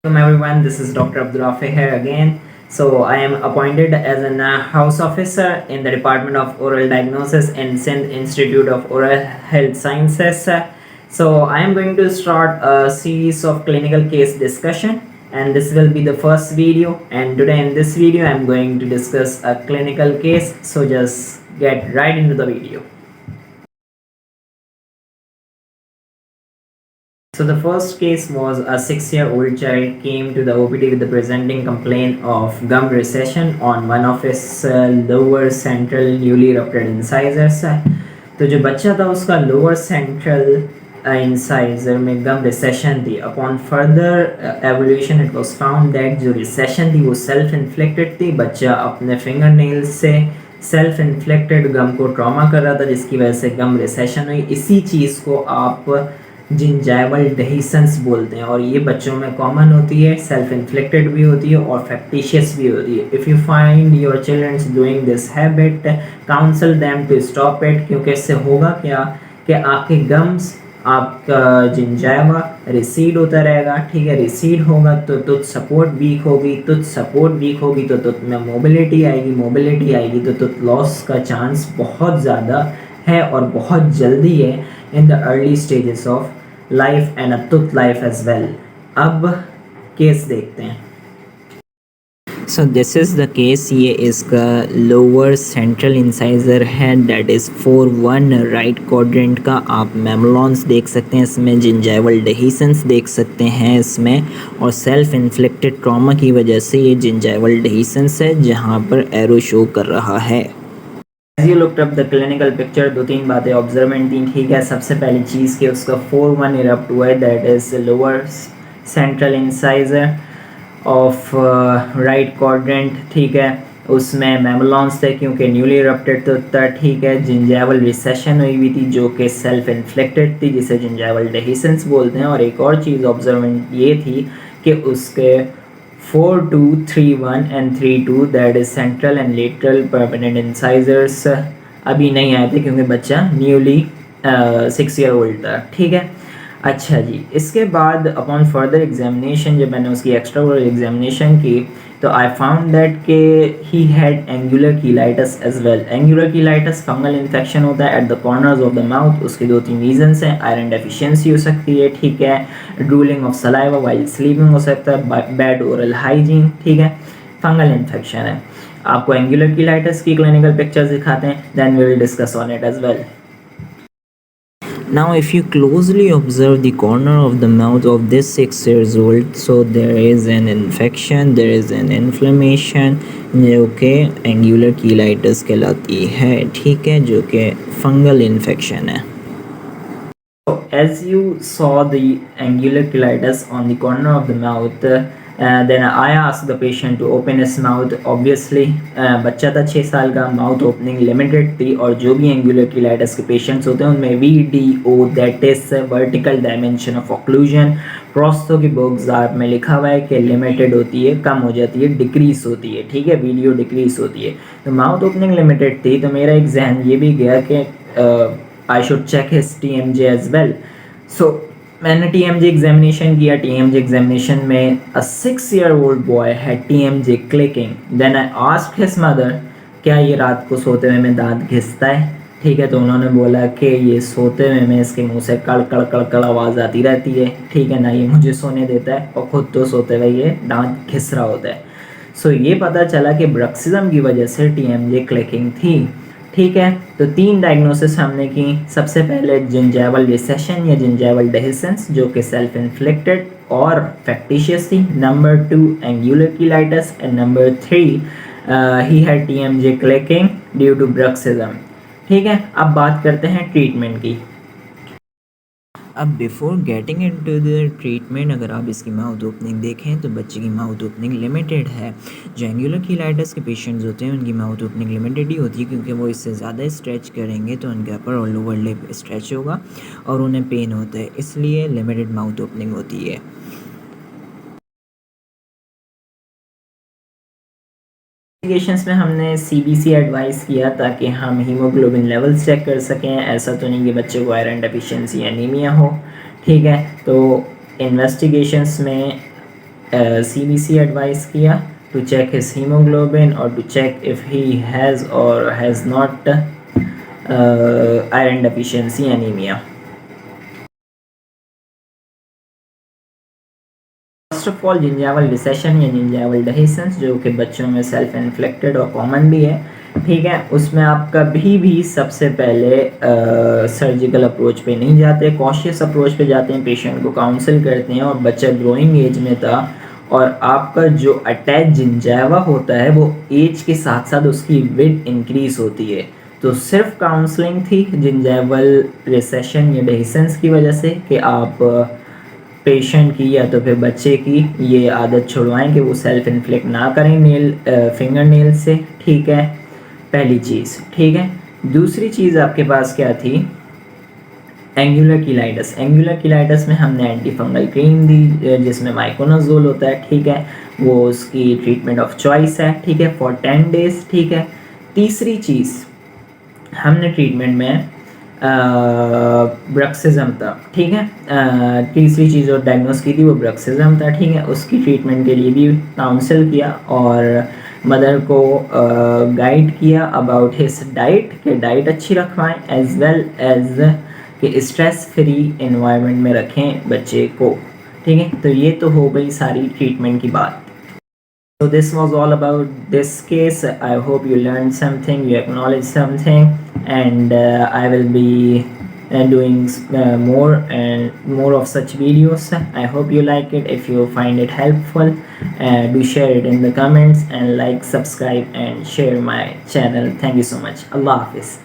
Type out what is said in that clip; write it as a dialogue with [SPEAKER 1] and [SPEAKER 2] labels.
[SPEAKER 1] Welcome everyone, this is Dr. Abdurrafi here again. So I am appointed as an house officer in the Department of Oral Diagnosis in Sindh Institute of Oral Health Sciences. So I am going to start a series of clinical case discussion, and this will be the first video, and today in this video I am going to discuss a clinical case. So just get right into the video. So the first case was a 6-year-old child came to the OPD with the presenting complaint of gum recession on one of his lower central newly ruptured incisors. तो जो बच्चा था उसका lower central incisor में गम recession थी. Upon further evolution it was found that जो recession थी वो सेल्फ इन्फ्लिक्टेड थी. बच्चा अपने फिंगर नेल्स से सेल्फ इन्फ्लिक्टेड गम को ट्रॉमा कर रहा था जिसकी वजह से गम रिसेशन हुई. इसी चीज़ को आप जिंजाइवल डेहिसेंस बोलते हैं और ये बच्चों में कॉमन होती है, सेल्फ इन्फ्लिक्टेड भी होती है और फैक्टिशियस भी होती है. If you find your childrens doing this habit, counsel them to stop it, क्योंकि इससे होगा क्या कि आपके गम्स, आपका जिंजाइवा रिसीड होता रहेगा. ठीक है, रिसीड होगा तो तुथ सपोर्ट वीक होगी, तुथ सपोर्ट वीक होगी तो तुथ में मोबिलिटी आएगी, मोबिलिटी आएगी तो तुथ लॉस का चांस बहुत ज़्यादा है और बहुत जल्दी है in the early stages of life and a tooth life as well. अब केस देखते हैं. So this is the case. ये इसका lower central incisor है, that is 4-1 right quadrant का. आप मेमोलॉन्स देख सकते हैं इसमें, जिंजाइवल डेहिसेंस देख सकते हैं इसमें, और सेल्फ इन्फ्लिक्टेड ट्रॉमा की वजह से ये जिंजाइवल डेहिसेंस है जहाँ पर एरो शो कर रहा है. As you looked up the clinical picture, 2-3 बातें ऑब्जर्वेंट थी. ठीक है, सबसे पहली चीज़ कि उसका 4-1 इरप्ट हुआ है, that is lower central incisor of right quadrant. ठीक है, उसमें मेमोलॉन्स थे क्योंकि न्यूली इरप्टेड तो था. ठीक है, जिंजाइवल रिसेशन हुई हुई थी जो कि सेल्फ इन्फ्लिक्टेड थी जिसे जिंजाइवल डेहिसेंस बोलते हैं. और एक और चीज़ ऑब्जर्वेंट ये थी कि उसके 4-2, 3-1 and 3-2 that is central and lateral permanent incisors अभी नहीं आए थे क्योंकि बच्चा न्यूली 6-year-old था. ठीक है, अच्छा जी. इसके बाद अपॉन फर्दर एग्जामिनेशन जब मैंने उसकी एक्स्ट्रा ओरल एग्जामिनेशन की तो आई फाउंड दैट के he had angular cheilitis as well. Angular cheilitis fungal infection होता है at the corners of the mouth. उसके 2-3 रीजंस हैं. आयरन डेफिशिएंसी हो सकती है. ठीक है, drooling of saliva while sleeping हो सकता है, बैड ओरल हाइजीन. ठीक है, फंगल इन्फेक्शन है. आपको एंगुलर कीलाइटिस की क्लिनिकल पिक्चर्स दिखाते हैं, then we will discuss on it as well. Now if you closely observe the corner of the mouth of this 6-year-old, so there is an infection, there is an inflammation जो कि angular कीलाइटिस कहलाती है. ठीक है, जो कि fungal infection है. So as you saw the angular cheilitis on the corner of the mouth, then I asked the patient to open his mouth. Obviously बच्चा था 6 साल का, माउथ ओपनिंग लिमिटेड थी. और जो भी एंगुलर कीलाइटिस के पेशेंट्स होते हैं उनमें VDO, that is vertical dimension of occlusion, prostho की बुक्स में लिखा हुआ है कि लिमिटेड होती है, कम हो जाती है, डिक्रीज होती है. ठीक है, VDO डिक्रीज होती है. तो माउथ ओपनिंग लिमिटेड थी तो मेरा एक जहन ये भी गया कि I should check his TMJ as well. So मैंने TMJ एग्जामिनेशन किया. TMJ एग्जामिनेशन में अ 6-year-old बॉय है TMJ clicking. Then I asked his mother क्या ये रात को सोते हुए में दांत घिसता है. ठीक है, तो उन्होंने बोला कि ये सोते हुए में इसके मुंह से कड़ कड़ कड़ कड़ आवाज़ आती रहती है. ठीक है ना, ये मुझे सोने देता है और ख़ुद तो सोते हुए ये दांत घिस रहा होता है. सो ये पता चला कि ब्रक्सिज्म की वजह से TMJ क्लिकिंग थी. ठीक है, तो 3 डायग्नोसिस हमने की. सबसे पहले जिंजाइवल रिसेशन या जिंजाइवल डेहिसेंस जो कि सेल्फ इन्फ्लिक्टेड और फैक्टिशियस थी. Number 2 angular cheilitis and number 3 he had TMJ clicking due to bruxism. ठीक है, अब बात करते हैं ट्रीटमेंट की. अब before getting into the treatment अगर आप इसकी माउथ ओपनिंग देखें तो बच्चे की माउथ ओपनिंग लिमिटेड है. जो एंगुलर कीलाइटिस के पेशेंट्स होते हैं उनकी माउथ ओपनिंग लिमिटेड ही होती है क्योंकि वो इससे ज़्यादा स्ट्रेच करेंगे तो उनके अपर और लोअर लिप स्ट्रेच होगा और उन्हें पेन होता है, इसलिए लिमिटेड माउथ ओपनिंग होती है. इन्वेस्टिगेशंस में हमने CBC एडवाइस किया ताकि हम हीमोग्लोबिन लेवल्स चेक कर सकें. ऐसा तो नहीं कि बच्चे को आयरन डेफिशिएंसी एनीमिया हो. ठीक है, तो इन्वेस्टिगेशंस में CBC एडवाइस किया to check his hemoglobin or to check if he has or has not iron deficiency anemia. First of all gingival recession या जिंजावल डेहिसेंस जो कि बच्चों में सेल्फ इन्फ्लिक्टेड और कॉमन भी है, ठीक है, उसमें आप कभी भी सबसे पहले सर्जिकल अप्रोच पे नहीं जाते, कॉशियस अप्रोच पे जाते हैं, पेशेंट को काउंसिल करते हैं। और बच्चा ग्रोइंग एज में था और आपका जो अटैच जिंजावा होता है वो एज के साथ साथ उसकी विड्थ इंक्रीज होती है। तो सिर्फ काउंसलिंग थी जिंजावल रिसेशन या डेहिसेंस की वजह से कि आप पेशेंट की या तो फिर बच्चे की ये आदत छुड़वाएं कि वो सेल्फ इन्फ्लिक्ट ना करें नेल फिंगर नेल से, ठीक है, पहली चीज़, ठीक है। दूसरी चीज़ आपके पास क्या थी, एंगुलर किलाइटिस। एंगुलर किलाइटिस में हमने एंटी फंगल क्रीम दी जिसमें माइकोनाजोल होता है, ठीक है, वो उसकी ट्रीटमेंट ऑफ चॉइस है, ठीक है, फॉर 10 डेज, ठीक है। तीसरी चीज़ हमने ट्रीटमेंट में ब्रक्सिज्म था, ठीक है, तीसरी चीज़ जो डायग्नोस की थी वो ब्रक्सिज्म था, ठीक है। उसकी ट्रीटमेंट के लिए भी काउंसिल किया और मदर को गाइड किया अबाउट हिज डाइट, कि डाइट अच्छी रखवाएं एज वेल एज कि स्ट्रेस फ्री इन्वायरमेंट में रखें बच्चे को, ठीक है। तो ये तो हो गई सारी ट्रीटमेंट की बात। So this was all about this case. I hope you learned something, you acknowledged something, and I will be doing more and more of such videos. I hope you like it. If you find it helpful, do share it in the comments and like, subscribe and share my channel. Thank you so much. Allah Hafiz.